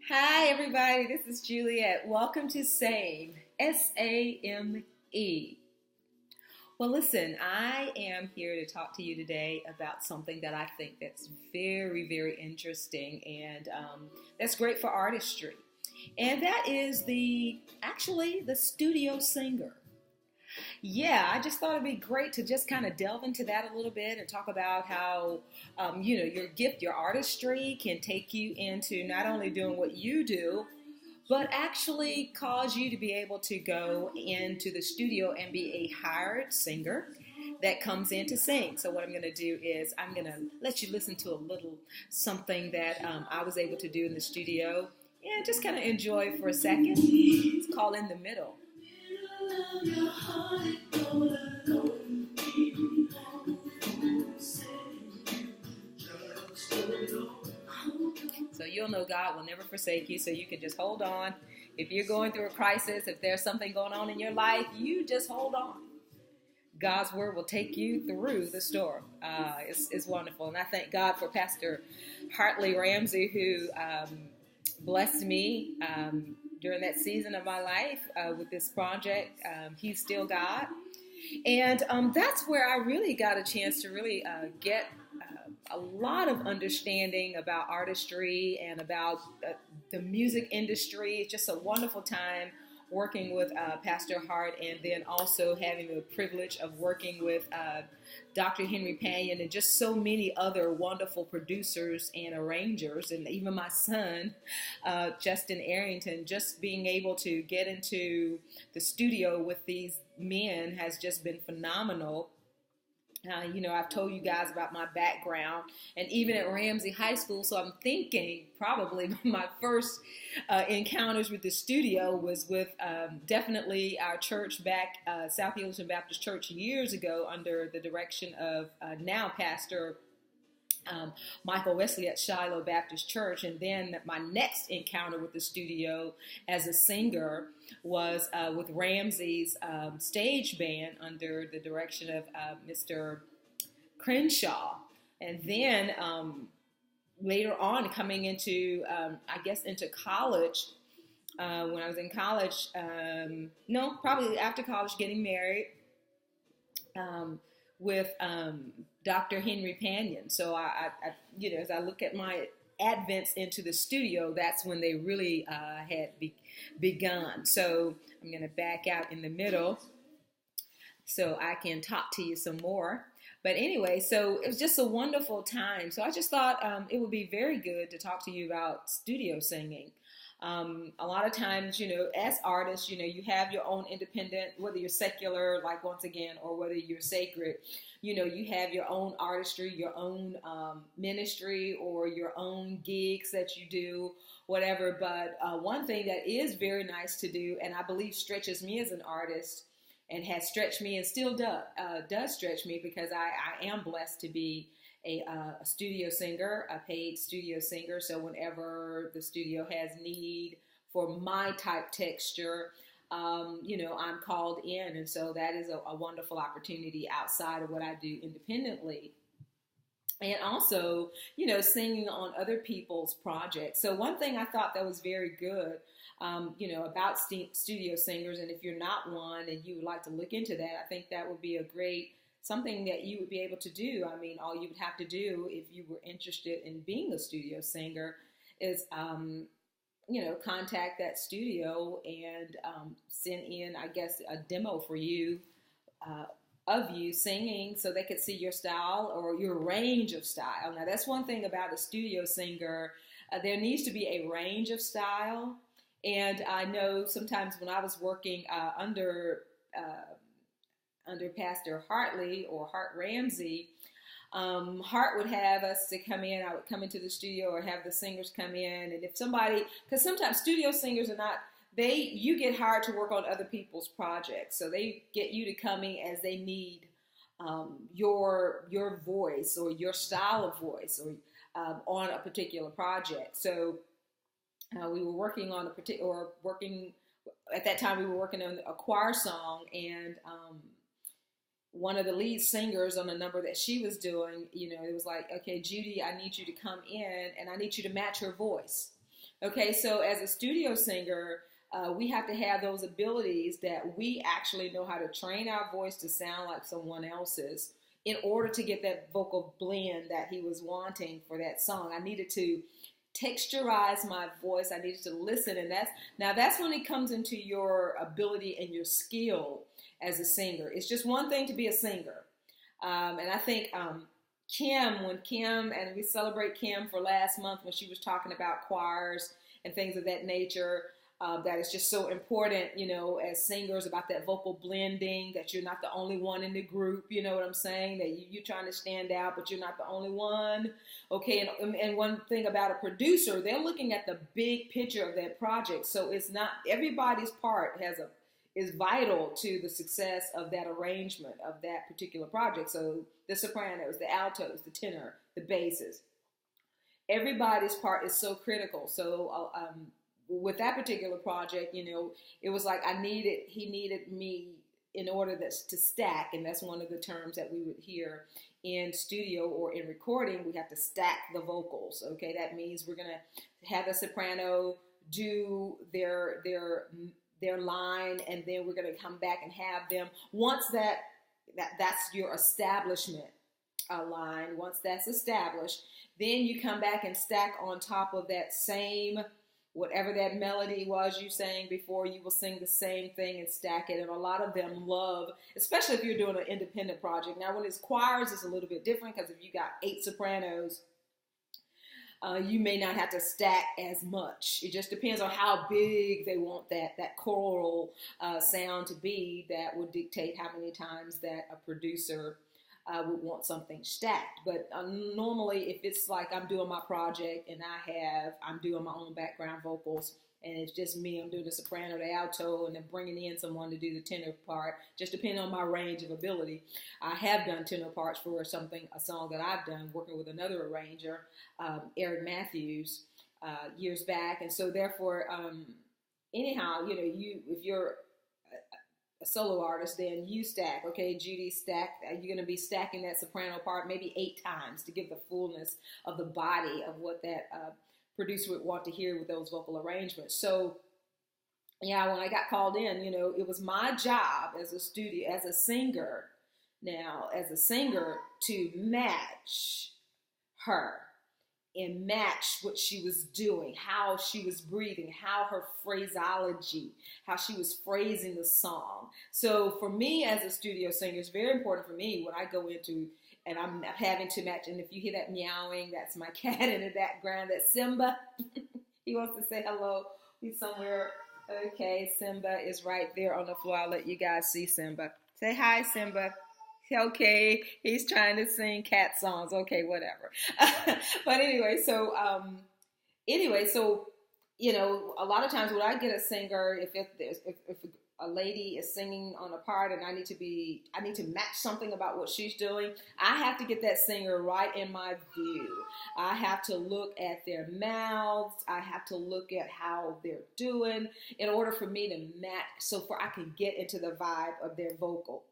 Hi, everybody. This is Juliet. Welcome to SAME, SAME. Well, listen, I am here to talk to you today about something that I think that's very, very interesting and that's great for artistry. And that is the studio singer. Yeah, I just thought it'd be great to just kind of delve into that a little bit and talk about how, your gift, your artistry can take you into not only doing what you do, but actually cause you to be able to go into the studio and be a hired singer that comes in to sing. So what I'm going to do is I'm going to let you listen to a little something that I was able to do in the studio and just kind of enjoy for a second. It's called In the Middle. So you'll know God will never forsake you, so you can just hold on. If you're going through a crisis, if there's something going on in your life, you just hold on. God's word will take you through the storm. It's wonderful. And I thank God for Pastor Hartley Ramsey, who blessed me during that season of my life with this project. He's still God. And that's where I really got a chance to really get a lot of understanding about artistry and about the music industry. It's just a wonderful time working with Pastor Hart, and then also having the privilege of working with Dr. Henry Panion and just so many other wonderful producers and arrangers, and even my son, Justin Arrington. Just being able to get into the studio with these men has just been phenomenal. I've told you guys about my background, and even at Ramsey High School, so I'm thinking probably my first encounters with the studio was with definitely our church back, South Houston Baptist Church, years ago under the direction of now Pastor Michael Wesley at Shiloh Baptist Church. And then my next encounter with the studio as a singer was with Ramsey's stage band under the direction of Mr. Crenshaw. And then later on, coming into, into college, when I was in college, probably after college, getting married, with Dr. Henry Panion. So I as I look at my advents into the studio, that's when they really had begun. So I'm going to back out in the middle so I can talk to you some more. But anyway, so it was just a wonderful time. So I just thought it would be very good to talk to you about studio singing. A lot of times, as artists, you have your own independent, whether you're secular, like once again, or whether you're sacred, you have your own artistry, your own ministry, or your own gigs that you do, whatever. But one thing that is very nice to do, and I believe stretches me as an artist, and has stretched me and still does stretch me, because I am blessed to be a studio singer, a paid studio singer. So whenever the studio has need for my type texture, I'm called in. And so that is a wonderful opportunity outside of what I do independently. And also, singing on other people's projects. So one thing I thought that was very good, about studio singers, and if you're not one and you would like to look into that, I think that would be a great something that you would be able to do. I mean, all you would have to do if you were interested in being a studio singer is, contact that studio and send in, I guess, a demo for you of you singing, so they could see your style or your range of style. Now, that's one thing about a studio singer. There needs to be a range of style. And I know sometimes when I was working under Pastor Hartley or Hart Ramsey, Hart would have us to come in. I would come into the studio or have the singers come in. And if somebody, because sometimes studio singers are not, you get hired to work on other people's projects. So they get you to come in as they need your voice or your style of voice or on a particular project. So we were working on at that time we were working on a choir song, and one of the lead singers on a number that she was doing, it was like, okay, Judy, I need you to come in and I need you to match her voice. Okay, so as a studio singer, we have to have those abilities that we actually know how to train our voice to sound like someone else's in order to get that vocal blend that he was wanting for that song. I needed to texturize my voice. I needed to listen, and that's when it comes into your ability and your skill as a singer. It's just one thing to be a singer, and I think and we celebrate Kim for last month when she was talking about choirs and things of that nature. That is just so important, as singers, about that vocal blending, that you're not the only one in the group, you know what I'm saying? That you're trying to stand out, but you're not the only one. Okay, and one thing about a producer, they're looking at the big picture of that project. So it's not, everybody's part is vital to the success of that arrangement of that particular project. So the sopranos, the altos, the tenor, the basses, everybody's part is so critical. So with that particular project, it was like he needed me in order to stack, and that's one of the terms that we would hear in studio or in recording. We have to stack the vocals. Okay, that means we're gonna have a soprano do their line, and then we're going to come back and have them, once that's your establishment line, once that's established, then you come back and stack on top of that same, whatever that melody was you sang before, you will sing the same thing and stack it. And a lot of them love, especially if you're doing an independent project. Now when it's choirs, it's a little bit different, because if you got 8 sopranos, you may not have to stack as much. It just depends on how big they want that choral sound to be. That would dictate how many times that a producer would want something stacked. But normally, if it's like I'm doing my project and I'm doing my own background vocals, and it's just me, I'm doing the soprano, the alto, and then bringing in someone to do the tenor part, just depending on my range of ability. I have done tenor parts for a song that I've done, working with another arranger, Eric Matthews, years back. And so therefore, anyhow, if you're a solo artist, then you stack. Okay, Judy, stack. You're going to be stacking that soprano part maybe 8 times to give the fullness of the body of what that producer would want to hear with those vocal arrangements. So, yeah, when I got called in, it was my job as a singer, to match her and match what she was doing, how she was breathing, how her phraseology, how she was phrasing the song. So for me as a studio singer, it's very important for me when I go into, and I'm having to match, and if you hear that meowing, that's my cat in the background, that's Simba. He wants to say hello. He's somewhere. Okay, Simba is right there on the floor. I'll let you guys see Simba. Say hi, Simba. Okay, he's trying to sing cat songs. Okay, whatever. But anyway, so a lot of times when I get a singer, if a lady is singing on a part and I need to match something about what she's doing, I have to get that singer right in my view. I have to look at their mouths. I have to look at how they're doing in order for me to match, I can get into the vibe of their vocal.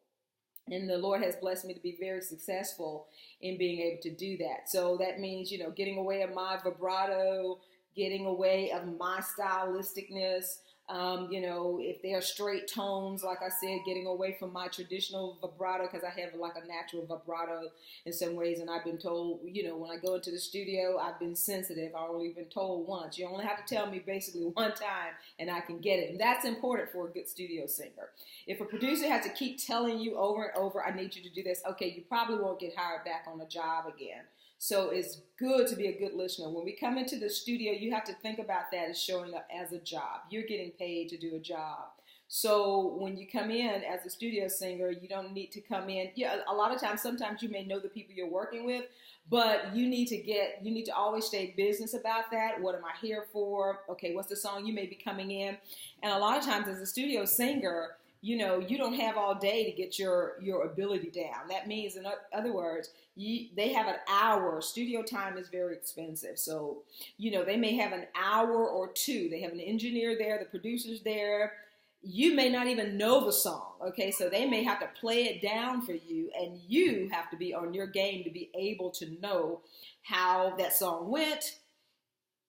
And the Lord has blessed me to be very successful in being able to do that. So that means, getting away of my vibrato, getting away of my stylisticness. If they are straight tones, like I said, getting away from my traditional vibrato, because I have like a natural vibrato in some ways. And I've been told, when I go into the studio, I've been sensitive. I've only been told once. You only have to tell me basically one time and I can get it. And that's important for a good studio singer. If a producer has to keep telling you over and over, I need you to do this, okay, you probably won't get hired back on a job again. So it's good to be a good listener. When we come into the studio, you have to think about that as showing up as a job. You're getting paid to do a job. So when you come in as a studio singer, you don't need to come in. Yeah, a lot of times, sometimes you may know the people you're working with, but you need to always stay business about that. What am I here for? Okay, what's the song you may be coming in? And a lot of times as a studio singer, you don't have all day to get your ability down. That means, in other words, they have an hour. Studio time is very expensive. So, they may have an hour or 2. They have an engineer there, the producer's there. You may not even know the song, okay? So they may have to play it down for you, and you have to be on your game to be able to know how that song went,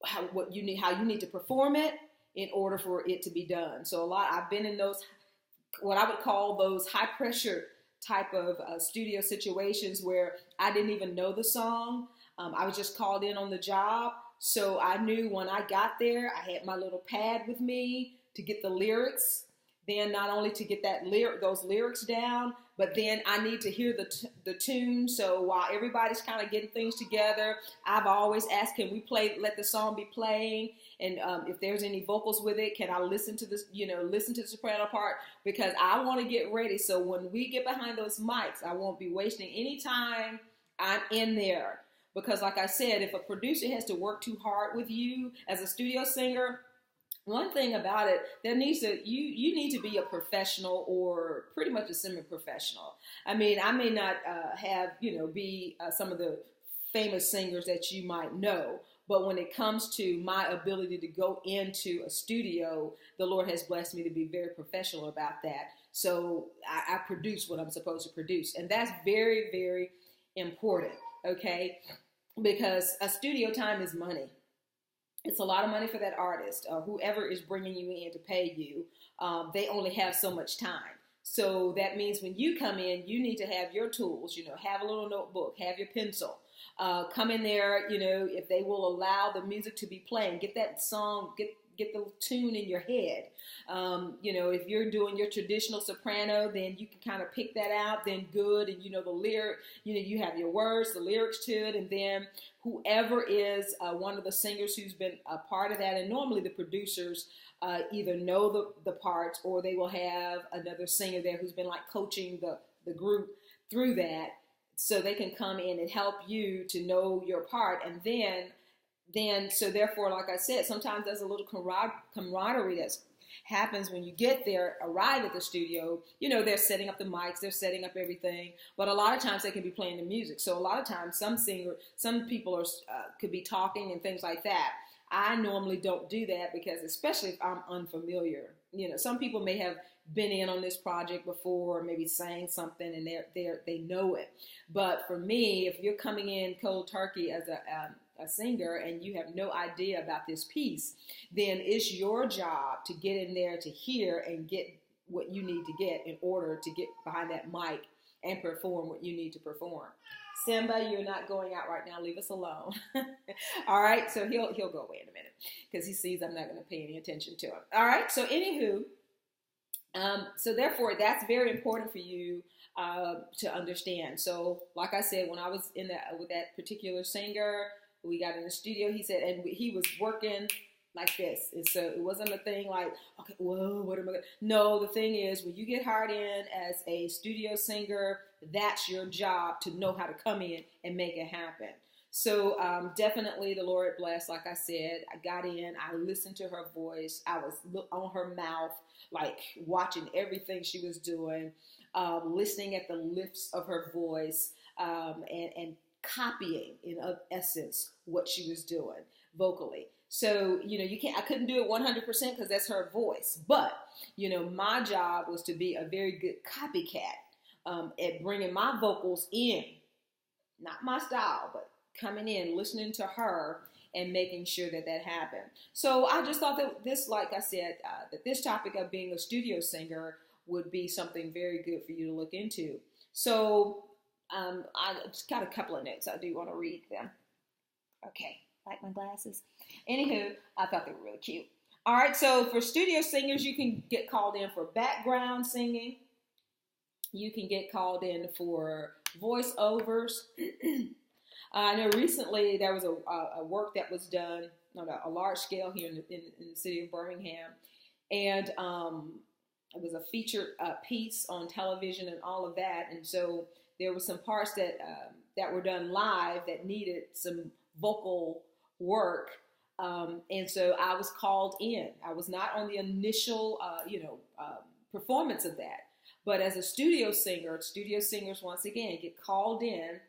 how you need to perform it in order for it to be done. So I've been in those, what I would call those high pressure type of studio situations where I didn't even know the song. I was just called in on the job. So I knew when I got there, I had my little pad with me to get the lyrics. Then not only to get those lyrics down, but then I need to hear the tune. So while everybody's kind of getting things together, I've always asked, can we let the song be playing? And if there's any vocals with it, can I listen to this, listen to the soprano part? Because I want to get ready. So when we get behind those mics, I won't be wasting any time. I'm in there. Because like I said, if a producer has to work too hard with you as a studio singer, one thing about it, you need to be a professional or pretty much a semi-professional. I mean, I may not be some of the famous singers that you might know, but when it comes to my ability to go into a studio, the Lord has blessed me to be very professional about that. So I produce what I'm supposed to produce, and that's very, very important. Okay, because a studio time is money. It's a lot of money for that artist. Whoever is bringing you in to pay you, they only have so much time. So that means when you come in, you need to have your tools, have a little notebook, have your pencil. Come in there, if they will allow the music to be playing, get that song, get the tune in your head. If you're doing your traditional soprano, then you can kind of pick that out, then good. And the lyric, you have your words, the lyrics to it, and then whoever is one of the singers who's been a part of that, and normally the producers either know the parts, or they will have another singer there who's been like coaching the group through that, so they can come in and help you to know your part. And then so therefore, like I said, sometimes there's a little camaraderie that happens when you get there, arrive at the studio. They're setting up the mics, they're setting up everything, but a lot of times they can be playing the music. So a lot of times some people could be talking and things like that. I normally don't do that, because especially if I'm unfamiliar, some people may have been in on this project before, or maybe sang something and they know it. But for me, if you're coming in cold turkey as a singer and you have no idea about this piece, then it's your job to get in there to hear and get what you need to get in order to get behind that mic and perform what you need to perform. Simba, you're not going out right now. Leave us alone. All right, so he'll go away in a minute because he sees I'm not going to pay any attention to him. All right, so anywho, so therefore that's very important for you to understand. So like I said, when I was with that particular singer, we got in the studio, he said, and he was working like this. And so it wasn't a thing like, okay, whoa, what am I going to? No, the thing is, when you get hired in as a studio singer, that's your job to know how to come in and make it happen. So definitely the Lord blessed. Like I said, I got in, I listened to her voice. I was on her mouth, like watching everything she was doing, listening at the lifts of her voice, and copying, in essence, what she was doing vocally. So, I couldn't do it 100% because that's her voice. But, my job was to be a very good copycat at bringing my vocals in, not my style, but coming in, listening to her and making sure that happened. So I just thought that this, like I said, that this topic of being a studio singer would be something very good for you to look into. So I just got a couple of notes. I do want to read them. Okay, like my glasses. Anywho, I thought they were really cute. All right, so for studio singers, you can get called in for background singing. You can get called in for voiceovers. I know recently there was a work that was done on a large scale here in the city of Birmingham, and it was a featured piece on television and all of that. And so there were some parts that were done live that needed some vocal work, and so I was called in. I was not on the initial, performance of that, but as a studio singer, studio singers once again get called in,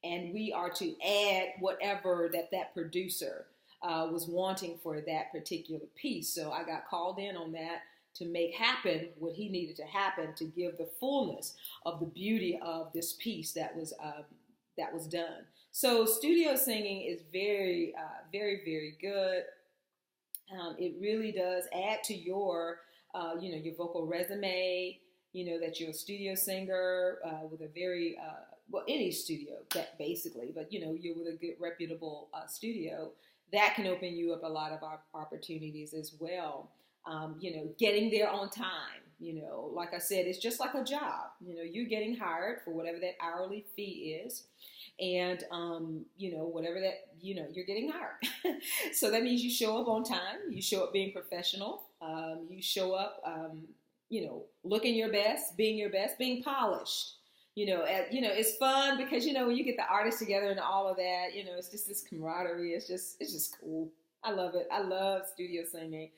and we are to add whatever that producer was wanting for that particular piece. So I got called in on that to make happen what he needed to happen to give the fullness of the beauty of this piece that was done. So studio singing is very, very, very good. It really does add to your, your vocal resume. That you're a studio singer with a very, well, any studio that basically, but you're with a good reputable studio that can open you up a lot of opportunities as well. Getting there on time. Like I said, it's just like a job. You're getting hired for whatever that hourly fee is. And, whatever that, you're getting hired. So that means you show up on time. You show up being professional. You show up, looking your best, being polished. It's fun because, when you get the artists together and all of that, it's just this camaraderie. It's just cool. I love it. I love studio singing.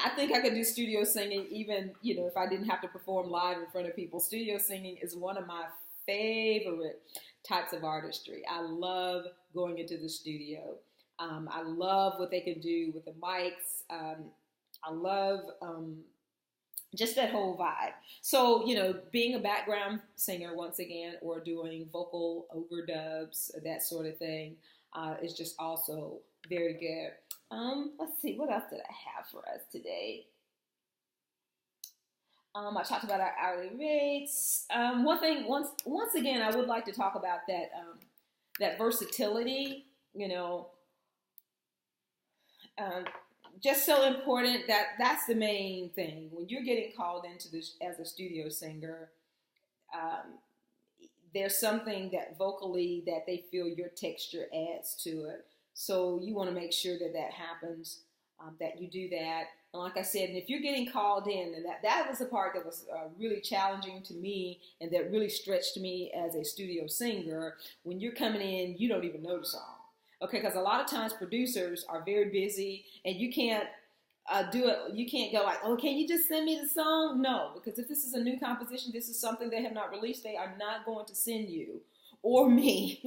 I think I could do studio singing even, if I didn't have to perform live in front of people. Studio singing is one of my favorite types of artistry. I love going into the studio. I love what they can do with the mics. I love just that whole vibe. So, being a background singer, once again, or doing vocal overdubs, that sort of thing, is just also very good. Let's see, what else did I have for us today? I talked about our hourly rates. One thing, once again, I would like to talk about that versatility. Just so important. That's the main thing when you're getting called into this as a studio singer. There's something that vocally that they feel your texture adds to it. So you want to make sure that happens. That you do that. And like I said, and if you're getting called in, and that was the part that was really challenging to me and that really stretched me as a studio singer. When you're coming in, you don't even know the song. Okay, because a lot of times producers are very busy and you can't do it. You can't go like, oh, can you just send me the song? No, because if this is a new composition, this is something they have not released, they are not going to send you or me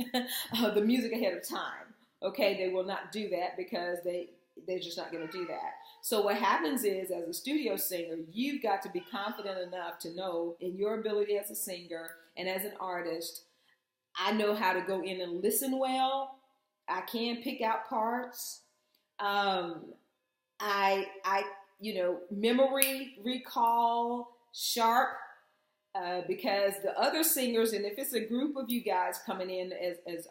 the music ahead of time. Okay, they will not do that because they're just not going to do that. So what happens is, as a studio singer, you've got to be confident enough to know in your ability as a singer and as an artist, I know how to go in and listen well. I can pick out parts. Memory, recall, sharp, because the other singers, and if it's a group of you guys coming in as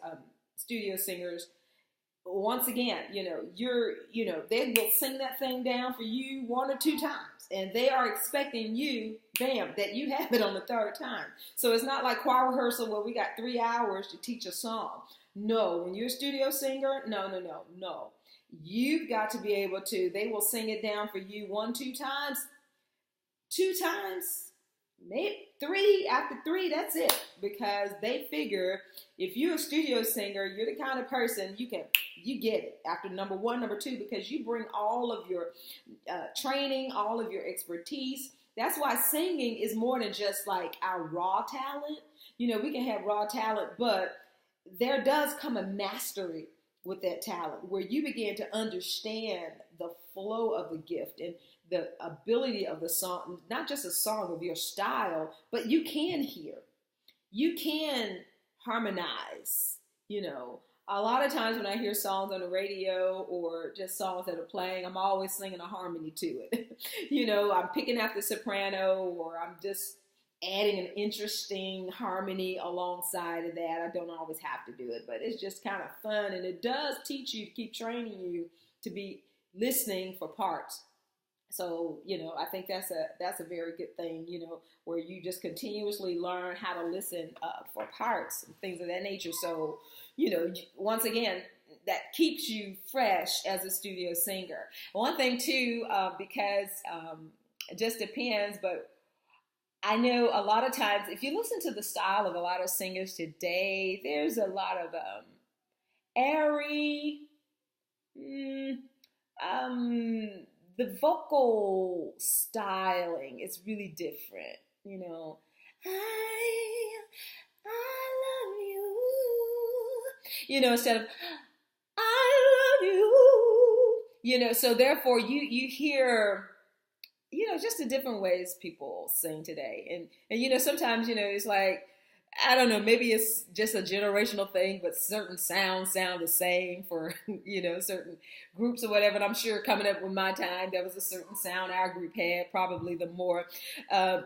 studio singers, once again, they will sing that thing down for you 1 or 2 times, and they are expecting you, bam, that you have it on the 3rd time. So it's not like choir rehearsal where we got 3 hours to teach a song. No, when you're a studio singer, no. You've got to be able to, they will sing it down for you 1, 2 times, 2 times, maybe 3. After 3, that's it. Because they figure if you're a studio singer, you're the kind of person you get it after number 1, number 2, because you bring all of your training, all of your expertise. That's why singing is more than just like our raw talent. We can have raw talent, but there does come a mastery with that talent where you begin to understand the flow of the gift and the ability of the song, not just a song of your style, but you can hear, you can harmonize. A lot of times when I hear songs on the radio or just songs that are playing, I'm always singing a harmony to it. I'm picking out the soprano, or I'm just adding an interesting harmony alongside of that. I don't always have to do it, but it's just kind of fun, and it does teach you to keep training you to be listening for parts. So, I think that's a very good thing, where you just continuously learn how to listen for parts and things of that nature. So, once again, that keeps you fresh as a studio singer. One thing too, because it just depends, but I know a lot of times, if you listen to the style of a lot of singers today, there's a lot of airy, the vocal styling is really different. I love you, instead of I love you, so therefore you hear, just the different ways people sing today. And sometimes, it's like I don't know, maybe it's just a generational thing, but certain sounds sound the same for, certain groups or whatever. And I'm sure coming up with my time, there was a certain sound our group had, probably the more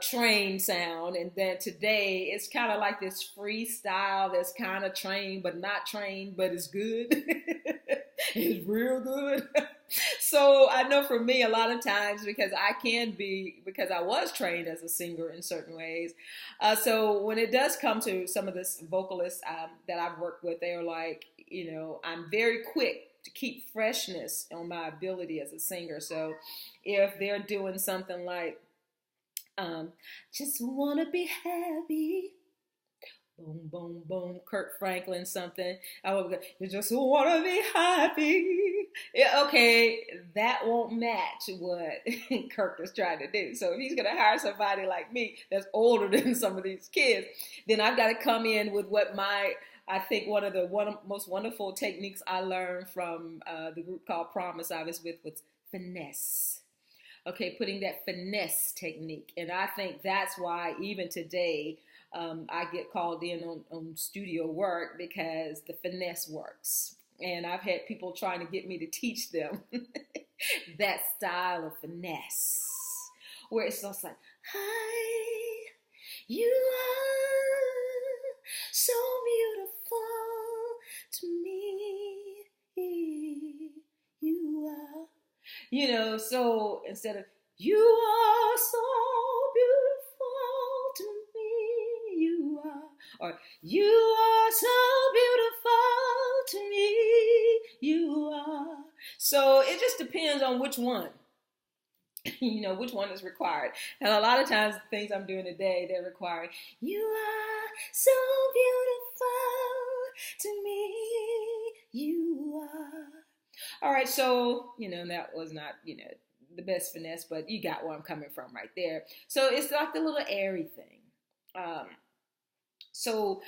trained sound. And then today, it's kind of like this freestyle that's kind of trained, but not trained, but it's good. It's real good. So I know for me, a lot of times, because I was trained as a singer in certain ways. So when it does come to some of this vocalists that I've worked with, they're like, I'm very quick to keep freshness on my ability as a singer. So if they're doing something like, just wanna be happy, boom, boom, boom, Kirk Franklin something. I would go, you just want to be happy. Yeah, okay, that won't match what Kirk was trying to do. So if he's going to hire somebody like me that's older than some of these kids, then I've got to come in with I think one of the most wonderful techniques I learned from the group called Promise I was with was finesse. Okay, putting that finesse technique. And I think that's why even today, I get called in on studio work because the finesse works. And I've had people trying to get me to teach them that style of finesse, where it's just like, hi, you are so beautiful to me. You are. So instead of, you are so beautiful to me, you are, or you are so beautiful to me, you are. So it just depends on which one, which one is required. And a lot of times the things I'm doing today, they're requiring, you are so beautiful to me, you are. All right, so, that was not, the best finesse, but you got where I'm coming from right there. So it's like the little airy thing. So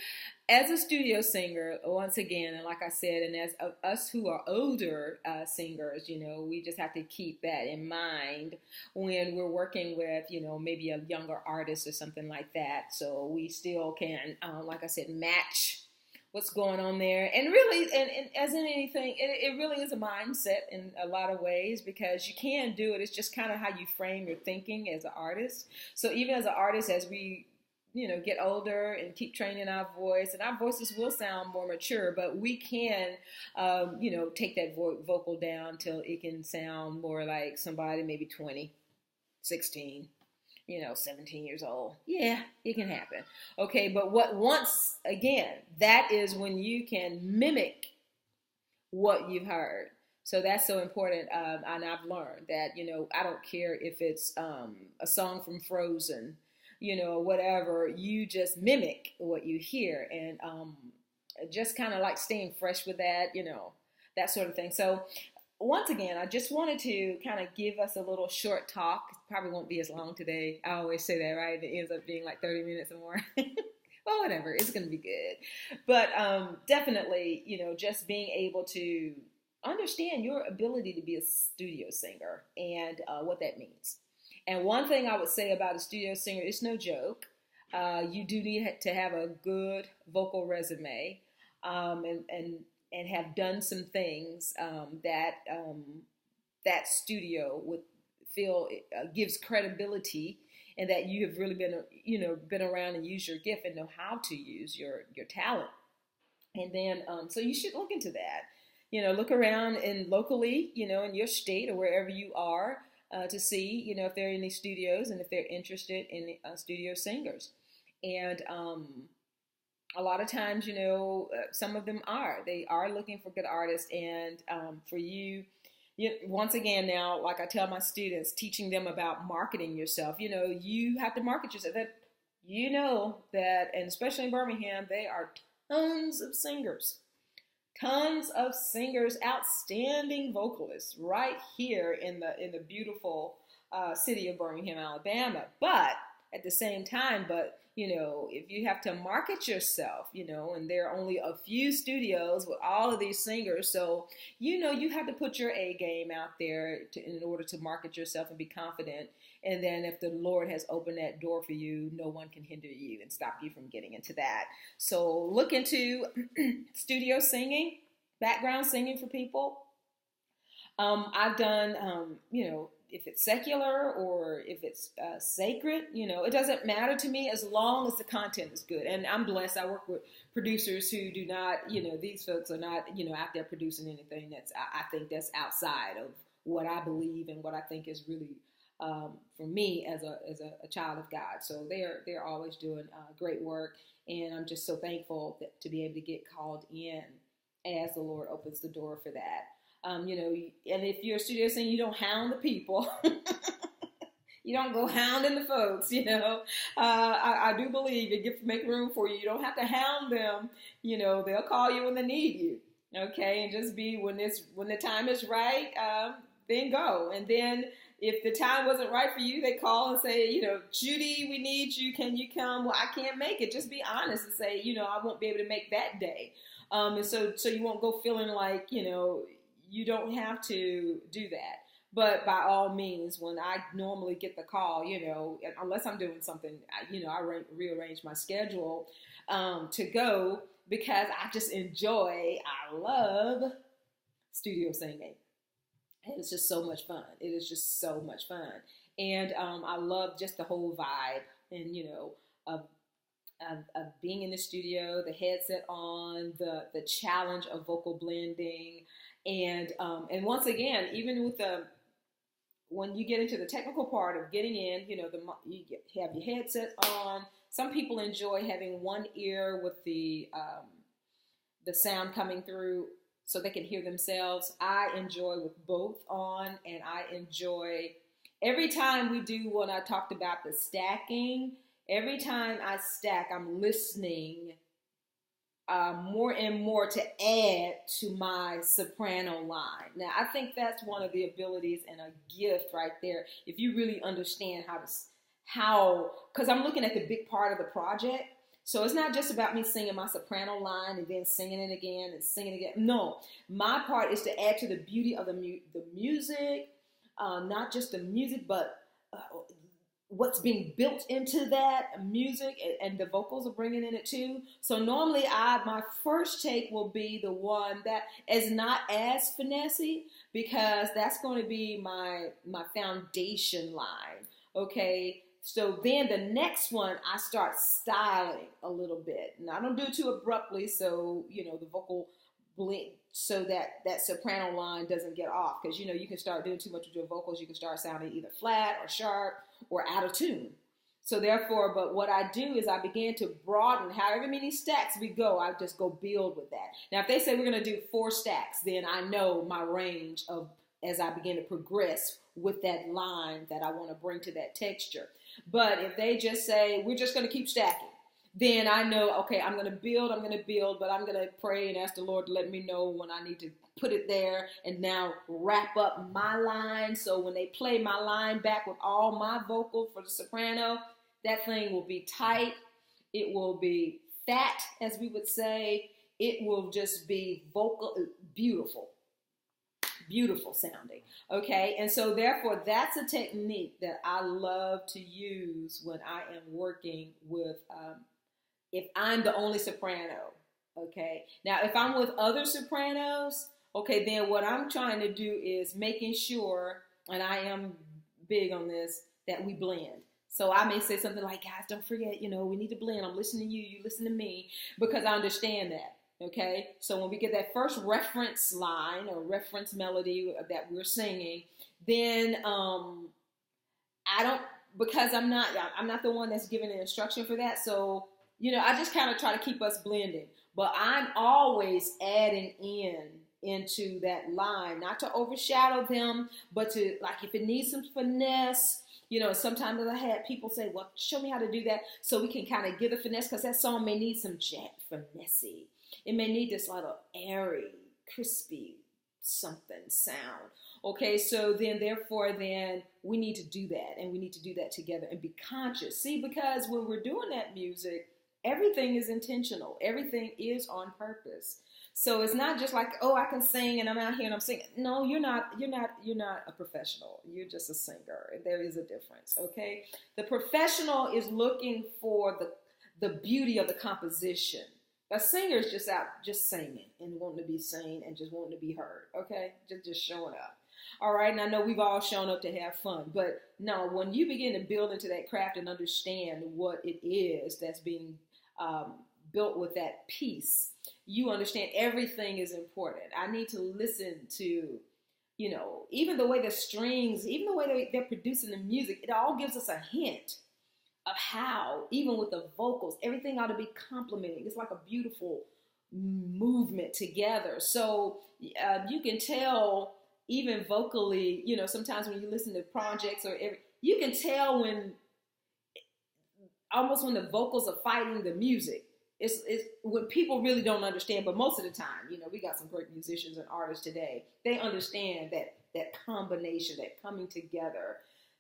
as a studio singer, once again, and like I said, and as us who are older singers, we just have to keep that in mind when we're working with, maybe a younger artist or something like that. So we still can, like I said, match what's going on there. And really, and as in anything, it really is a mindset in a lot of ways, because you can do it. It's just kind of how you frame your thinking as an artist. So even as an artist, as we get older and keep training our voice, and our voices will sound more mature, but we can, take that vocal down till it can sound more like somebody maybe 20, 16, 17 years old. Yeah, it can happen. Okay, but once again, that is when you can mimic what you've heard. So that's so important. And I've learned that, I don't care if it's a song from Frozen, whatever, you just mimic what you hear, and just kind of like staying fresh with that, that sort of thing. So once again, I just wanted to kind of give us a little short talk. It probably won't be as long today. I always say that, right? It ends up being like 30 minutes or more. Well, whatever. It's going to be good. But definitely, just being able to understand your ability to be a studio singer and what that means. And one thing I would say about a studio singer, it's no joke. You do need to have a good vocal resume, and have done some things that studio would feel gives credibility, and that you have really been around and used your gift and know how to use your talent. And then so you should look into that. Look around and locally, in your state or wherever you are, to see, if there are any studios and if they're interested in studio singers. And a lot of times, some of them they are looking for good artists. And for you, once again, now, like I tell my students, teaching them about marketing yourself, you have to market yourself. That, that, and especially in Birmingham, there are tons of singers. Tons of singers, outstanding vocalists right here in the beautiful city of Birmingham, Alabama. But at the same time. But, if you have to market yourself, and there are only a few studios with all of these singers. So, you have to put your A game out there in order to market yourself and be confident. And then if the Lord has opened that door for you, no one can hinder you and stop you from getting into that. So look into studio singing, background singing for people. I've done, if it's secular or if it's sacred, it doesn't matter to me as long as the content is good. And I'm blessed. I work with producers who do not, these folks are not, out there producing anything I think that's outside of what I believe and what I think is really, for me as a child of God. So they're always doing great work. And I'm just so thankful to be able to get called in as the Lord opens the door for that. And if you're a studio singer, you don't hound the people. You don't go hounding the folks, I do believe it make room for you. You don't have to hound them. They'll call you when they need you. Okay. And just be when the time is right, then go. And then if the time wasn't right for you, they call and say, Judy, we need you. Can you come? Well, I can't make it. Just be honest and say, I won't be able to make that day. And so you won't go feeling like, you don't have to do that. But by all means, when I normally get the call, unless I'm doing something, I rearrange my schedule to go because I love studio singing. And it's just so much fun. It is just so much fun. And I love just the whole vibe and, of being in the studio, the headset on, the challenge of vocal blending. And once again, even with when you get into the technical part of getting in, you have your headset on. Some people enjoy having one ear with the sound coming through so they can hear themselves. I enjoy with both on, and I enjoy every time we do what I talked about, the stacking. Every time I stack, I'm listening more and more to add to my soprano line. Now, I think that's one of the abilities and a gift right there. If you really understand because I'm looking at the big part of the project. So it's not just about me singing my soprano line and then singing it again and singing it again. No, my part is to add to the beauty of the music, not just the music, but what's being built into that music, and the vocals are bringing in it too. So normally my first take will be the one that is not as finessey, because that's going to be my foundation line. Okay. So then the next one, I start styling a little bit. And I don't do it too abruptly, so, the vocal blend, so that soprano line doesn't get off. Because, you can start doing too much with your vocals. You can start sounding either flat or sharp or out of tune. So therefore, but what I do is I begin to broaden however many stacks we go. I just go build with that. Now, if they say we're going to do 4 stacks, then I know my range of as I begin to progress with that line that I want to bring to that texture. But if they just say, we're just going to keep stacking, then I know, okay, I'm going to build, but I'm going to pray and ask the Lord to let me know when I need to put it there and now wrap up my line. So when they play my line back with all my vocal for the soprano, that thing will be tight. It will be fat, as we would say. It will just be beautiful sounding. Okay. And so therefore that's a technique that I love to use when I am working with, if I'm the only soprano. Okay. Now, if I'm with other sopranos, okay, then what I'm trying to do is making sure, and I am big on this, that we blend. So I may say something like, guys, don't forget, we need to blend. I'm listening to you, you listen to me, because I understand that. Okay, so when we get that first reference line or reference melody that we're singing, then because I'm not the one that's giving the instruction for that. So, I just kind of try to keep us blending, but I'm always adding into that line, not to overshadow them, but to, like, if it needs some finesse, sometimes I had people say, well, show me how to do that so we can kind of get the finesse, because that song may need some finesse. It may need this little airy, crispy something sound. Okay, so then therefore then we need to do that, and we need to do that together and be conscious. See, because when we're doing that music, everything is intentional. Everything is on purpose. So it's not just like, oh, I can sing and I'm out here and I'm singing. No, you're not a professional. You're just a singer. There is a difference, okay? The professional is looking for the beauty of the composition. A singer is just out just singing and wanting to be seen and just wanting to be heard, okay? Just showing up. All right, and I know we've all shown up to have fun, but no, when you begin to build into that craft and understand what it is that's being built with that piece, you understand everything is important. I need to listen to, even the way the strings, even the way they're producing the music, it all gives us a hint of how, even with the vocals, everything ought to be complementing. It's like a beautiful movement together. So you can tell, even vocally, sometimes when you listen to projects you can tell when the vocals are fighting the music. It's when people really don't understand, but most of the time, we got some great musicians and artists today. They understand that combination, that coming together,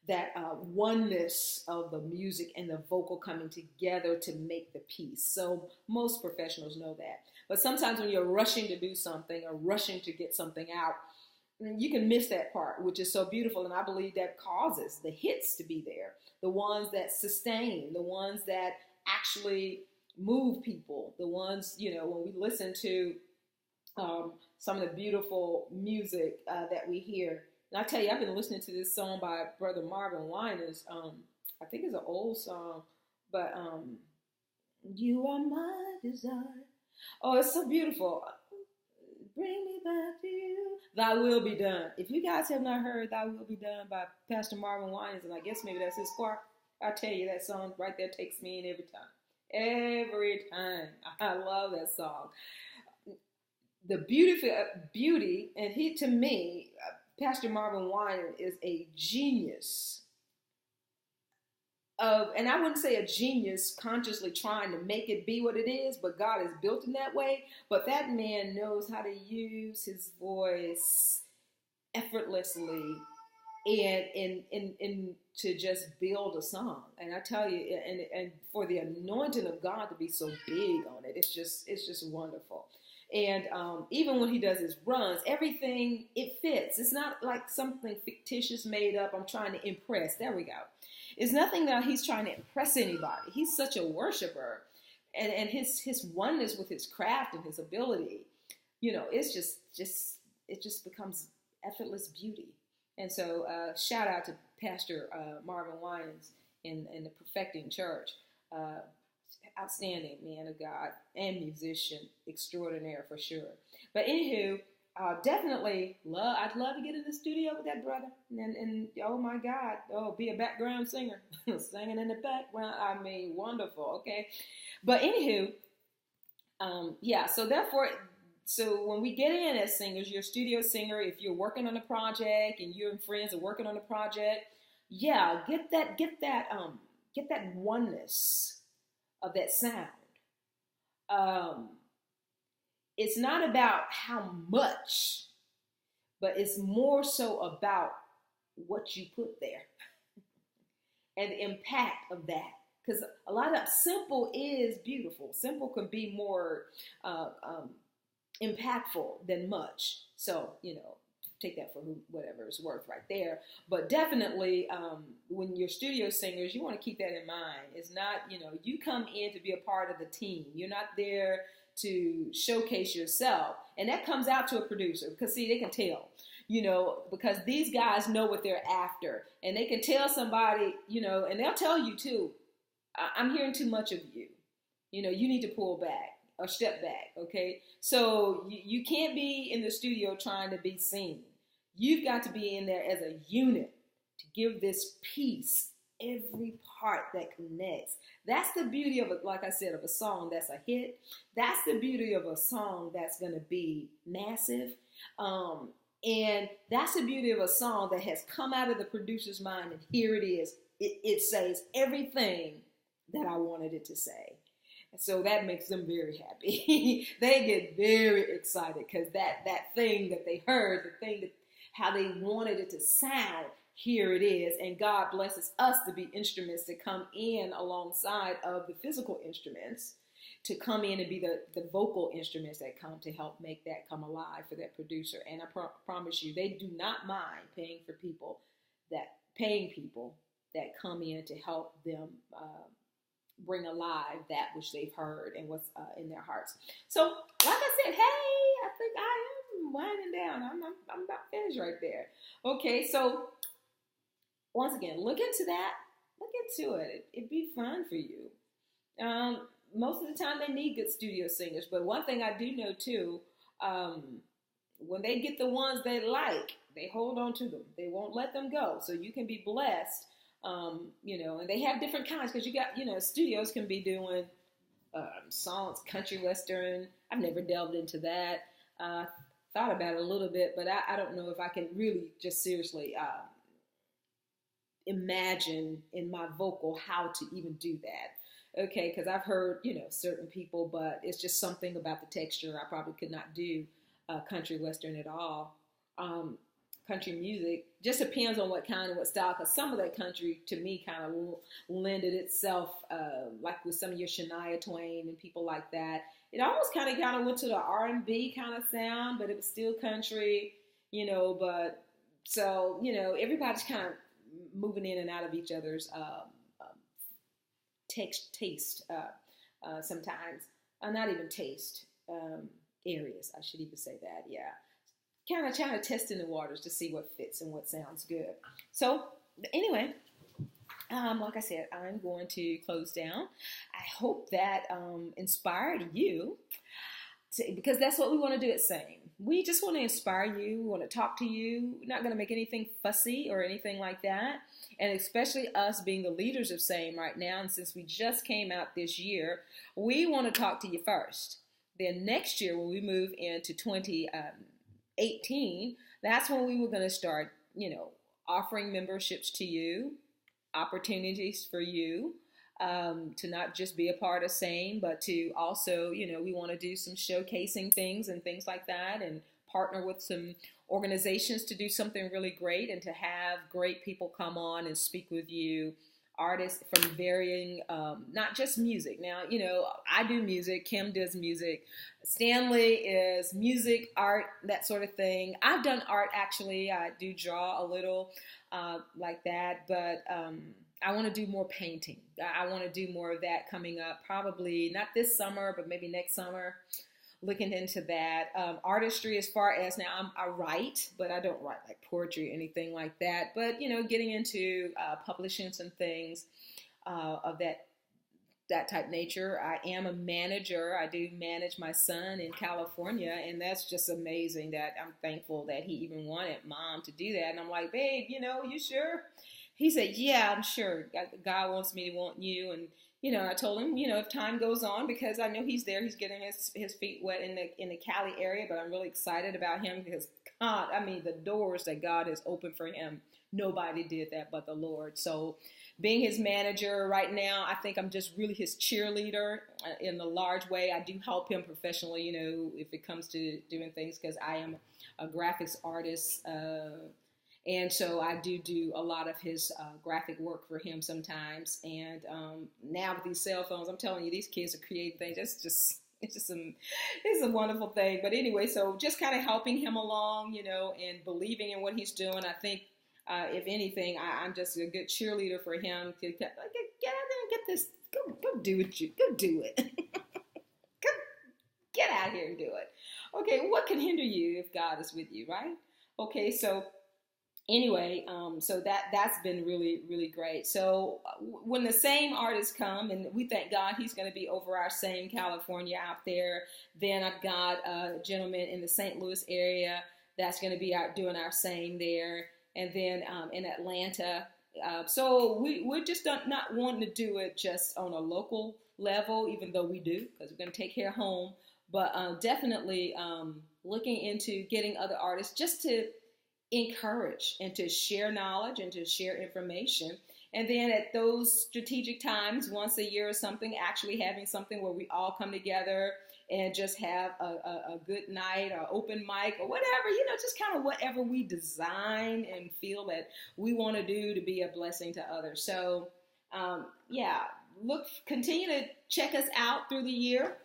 that oneness of the music and the vocal coming together to make the piece. So most professionals know that. But sometimes when you're rushing to do something or rushing to get something out, you can miss that part, which is so beautiful. And I believe that causes the hits to be there, the ones that sustain, the ones that actually move people, the ones, when we listen to some of the beautiful music that we hear. And I tell you, I've been listening to this song by Brother Marvin Winans. I think it's an old song, but you are my desire. Oh, it's so beautiful. Bring me back to you. Thy will be done. If you guys have not heard Thy Will Be Done by Pastor Marvin Winans, and I guess maybe that's his choir, I tell you, that song right there takes me in every time. Every time. I love that song. The beauty, and to me, Pastor Marvin Winans is a genius and I wouldn't say a genius consciously trying to make it be what it is, but God has built him that way. But that man knows how to use his voice effortlessly and to just build a song. And I tell you, and for the anointing of God to be so big on it, it's just wonderful. And even when he does his runs, everything, it fits. It's not like something fictitious made up. I'm trying to impress. There we go. It's nothing that he's trying to impress anybody. He's such a worshiper. And his oneness with his craft and his ability, it's it just becomes effortless beauty. And so shout out to Pastor Marvin Winans in the Perfecting Church. Outstanding man of God and musician extraordinaire for sure. But anywho, definitely I'd love to get in the studio with that brother and oh my God, be a background singer, singing in the background. I mean, wonderful. Okay, but anywho, so when we get in as singers, you're a studio singer. If you're working on a project and you and friends are working on a project, get that oneness of that sound. It's not about how much, but it's more so about what you put there and the impact of that. Because a lot of simple is beautiful. Simple can be more impactful than much. So, take that for whatever it's worth right there. But definitely, when you're studio singers, you want to keep that in mind. It's not, you come in to be a part of the team. You're not there to showcase yourself. And that comes out to a producer because, see, they can tell, because these guys know what they're after. And they can tell somebody, and they'll tell you too, I'm hearing too much of you. You need to pull back or step back, okay? So you can't be in the studio trying to be seen. You've got to be in there as a unit to give this piece every part that connects. That's the beauty of it, like I said, of a song that's a hit. That's the beauty of a song that's going to be massive. And that's the beauty of a song that has come out of the producer's mind, and here it is. It says everything that I wanted it to say. So that makes them very happy. They get very excited because that thing that they heard, the thing that how they wanted it to sound, here it is. And God blesses us to be instruments to come in alongside of the physical instruments, to come in and be the vocal instruments that come to help make that come alive for that producer. And I promise you, they do not mind paying people that come in to help them bring alive that which they've heard and what's in their hearts. So, like I said, hey, I think I am winding down. I'm about finished right there. Okay, so once again, look into that. Look into it. It'd be fun for you. Most of the time they need good studio singers, but one thing I do know too, when they get the ones they like, they hold on to them. They won't let them go. So you can be blessed, and they have different kinds, because you got, studios can be doing songs, country western. I've never delved into that. Thought about it a little bit, but I don't know if I can really just seriously imagine in my vocal how to even do that. Okay, because I've heard, certain people, but it's just something about the texture. I probably could not do country western at all. Country music just depends on what kind and what style, because some of that country, to me, kind of lended itself, like with some of your Shania Twain and people like that. It almost kind of went to the R&B kind of sound, but it was still country, but so, everybody's kind of moving in and out of each other's taste sometimes, not even taste areas, I should even say that, yeah. Kind of trying to test in the waters to see what fits and what sounds good. So anyway, like I said, I'm going to close down. I hope that inspired you, because that's what we want to do at SAME. We just want to inspire you. We want to talk to you. We're not going to make anything fussy or anything like that. And especially us being the leaders of SAME right now, and since we just came out this year, we want to talk to you first. Then next year, when we move into 2018, that's when we were going to start, offering memberships to you, opportunities for you to not just be a part of SAME, but to also, we want to do some showcasing things and things like that, and partner with some organizations to do something really great, and to have great people come on and speak with you, artists from varying, not just music. Now, I do music, Kim does music, Stanley is music, art, that sort of thing. I've done art, actually. I do draw a little like that, but I want to do more painting. I want to do more of that coming up, probably not this summer, but maybe next summer. Looking into that. Artistry, as far as now, I write, but I don't write like poetry or anything like that. But, getting into publishing some things of that type nature. I am a manager. I do manage my son in California, and that's just amazing that I'm thankful that he even wanted Mom to do that. And I'm like, babe, you sure? He said, yeah, I'm sure. God wants me to want you. And I told him, if time goes on, because I know he's there, he's getting his feet wet in the Cali area, but I'm really excited about him, because God, the doors that God has opened for him, nobody did that but the Lord. So being his manager right now, I think I'm just really his cheerleader in a large way. I do help him professionally, if it comes to doing things, because I am a graphics artist, and so I do a lot of his graphic work for him sometimes. And now with these cell phones, I'm telling you, these kids are creating things. It's a wonderful thing. But anyway, so just kind of helping him along, and believing in what he's doing. I think, if anything, I'm just a good cheerleader for him to get out there and get this. Go do it. Go do it. Get out here and do it. Okay, what can hinder you if God is with you, right? Okay, so anyway, so that's been really, really great. So when the SAME artists come, and we thank God he's going to be over our SAME California out there, then I've got a gentleman in the St. Louis area that's going to be out doing our SAME there, and then in Atlanta. So we're just not wanting to do it just on a local level, even though we do, because we're going to take care of home, but definitely looking into getting other artists just to encourage and to share knowledge and to share information. And then at those strategic times, once a year or something, actually having something where we all come together and just have a good night or open mic or whatever, just kind of whatever we design and feel that we want to do to be a blessing to others. So, continue to check us out through the year.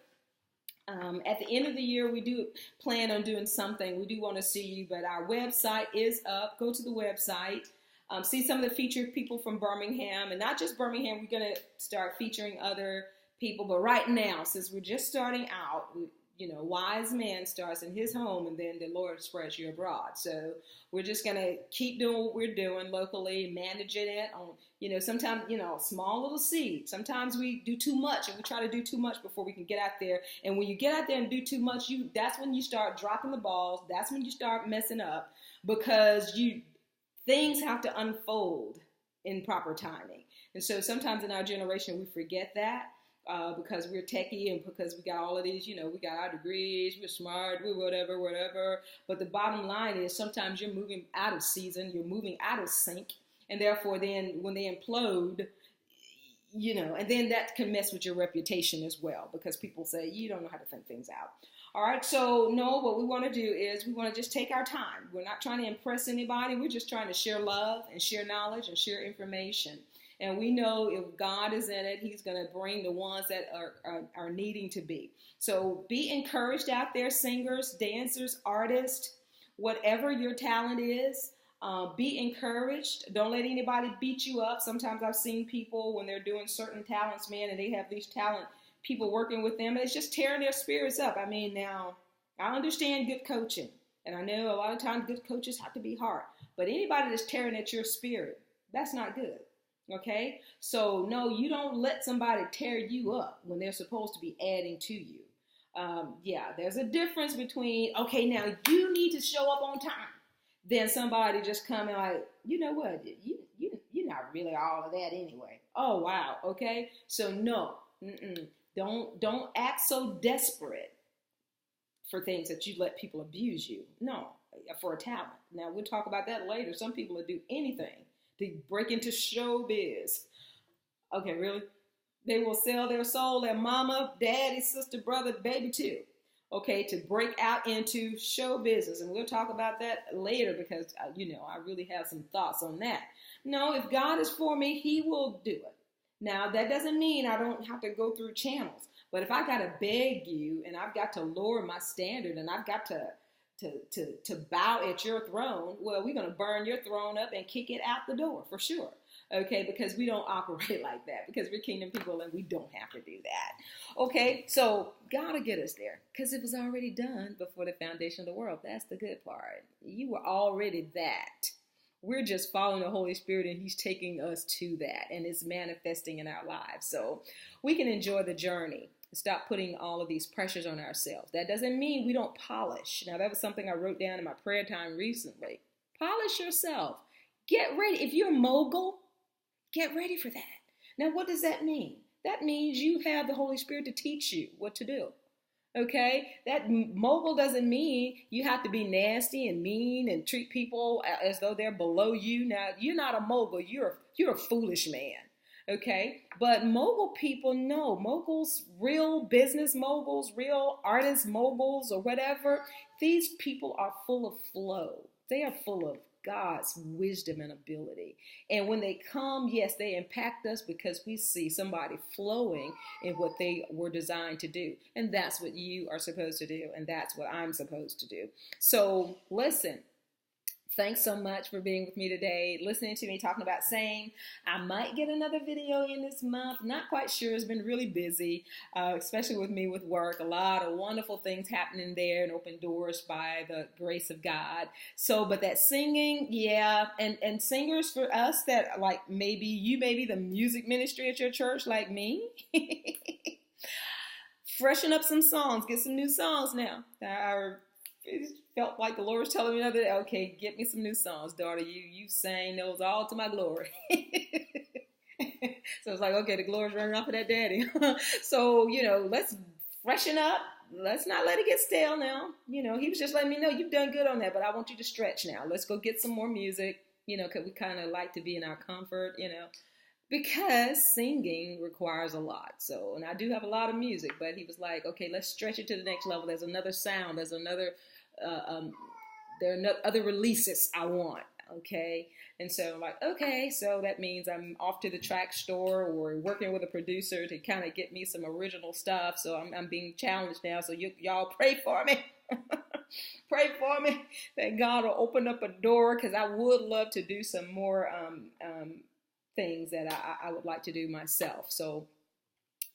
At the end of the year, we do plan on doing something. We do want to see you, but our website is up. Go to the website. See some of the featured people from Birmingham, and not just Birmingham. We're going to start featuring other people. But right now, since we're just starting out, wise man starts in his home, and then the Lord spreads you abroad. So we're just going to keep doing what we're doing locally, managing it on, sometimes, small little seed. Sometimes we do too much, and we try to do too much before we can get out there. And when you get out there and do too much, that's when you start dropping the balls. That's when you start messing up, because things have to unfold in proper timing. And so sometimes in our generation, we forget that. Because we're techie and because we got all of these, we got our degrees, we're smart, we're whatever. But the bottom line is sometimes you're moving out of season, you're moving out of sync. And therefore then when they implode, and then that can mess with your reputation as well, because people say you don't know how to think things out. All right. So no, what we want to do is we want to just take our time. We're not trying to impress anybody. We're just trying to share love and share knowledge and share information. And we know if God is in it, he's going to bring the ones that are needing to be. So be encouraged out there, singers, dancers, artists, whatever your talent is. Be encouraged. Don't let anybody beat you up. Sometimes I've seen people when they're doing certain talents, man, and they have these talent people working with them, and it's just tearing their spirits up. I mean, now, I understand good coaching. And I know a lot of times good coaches have to be hard. But anybody that's tearing at your spirit, that's not good. Okay, so no, you don't let somebody tear you up when they're supposed to be adding to you. There's a difference between, okay, now you need to show up on time, then somebody just coming like, you know what, you're not really all of that anyway. Oh, wow, okay, so no, don't act so desperate for things that you let people abuse you. No, for a talent. Now, we'll talk about that later. Some people will do anything to break into showbiz. Okay, really? They will sell their soul, their mama, daddy, sister, brother, baby too. Okay, to break out into show business. And we'll talk about that later because, I really have some thoughts on that. No, if God is for me, he will do it. Now, that doesn't mean I don't have to go through channels. But if I got to beg you and I've got to lower my standard and I've got to bow at your throne, well, we're going to burn your throne up and kick it out the door for sure. Okay, because we don't operate like that, because we're kingdom people and we don't have to do that. Okay, so God will get us there because it was already done before the foundation of the world. That's the good part. You were already that. We're just following the Holy Spirit and he's taking us to that and it's manifesting in our lives. So we can enjoy the journey. Stop putting all of these pressures on ourselves. That doesn't mean we don't polish. Now, that was something I wrote down in my prayer time recently. Polish yourself. Get ready. If you're a mogul, get ready for that. Now, what does that mean? That means you have the Holy Spirit to teach you what to do. Okay? That mogul doesn't mean you have to be nasty and mean and treat people as though they're below you. Now, you're not a mogul. You're a foolish man. Okay, but mogul people know, moguls, real business moguls, real artist moguls or whatever, these people are full of flow. They are full of God's wisdom and ability. And when they come, yes, they impact us because we see somebody flowing in what they were designed to do. And that's what you are supposed to do. And that's what I'm supposed to do. So listen. Thanks so much for being with me today, listening to me talking about sing. I might get another video in this month. Not quite sure. It's been really busy, especially with me with work. A lot of wonderful things happening there and open doors by the grace of God. So, but that singing, yeah, and singers for us that like maybe you may be the music ministry at your church like me. Freshen up some songs. Get some new songs now. It felt like the Lord was telling me the other day, okay, get me some new songs, daughter. You sang those all to my glory. So it's like, okay, the glory's running off of that daddy. So, let's freshen up. Let's not let it get stale now. He was just letting me know you've done good on that, but I want you to stretch now. Let's go get some more music, because we kind of like to be in our comfort, because singing requires a lot. So, and I do have a lot of music, but he was like, okay, let's stretch it to the next level. There's another sound. There's another, uh, um, there are no other releases I want. Okay. And so I'm like, okay, so that means I'm off to the track store or working with a producer to kind of get me some original stuff. So I'm being challenged now. So y'all pray for me. Pray for me that God will open up a door, because I would love to do some more things that I would like to do myself. So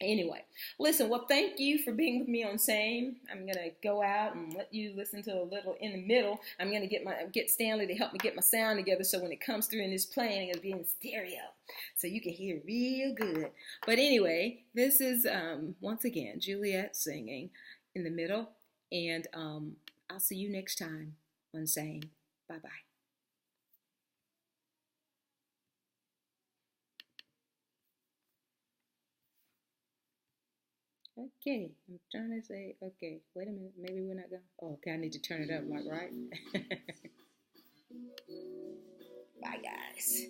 anyway, listen, well, thank you for being with me on Same. I'm going to go out and let you listen to a little in the middle. I'm going to get Stanley to help me get my sound together, so when it comes through in this plane, it'll be in stereo so you can hear real good. But anyway, this is, once again, Juliet singing in the middle. And I'll see you next time on Same. Bye-bye. Okay, I'm trying to say, okay, wait a minute, maybe we're not going. Oh, okay, I need to turn it up, like, right? Bye, guys.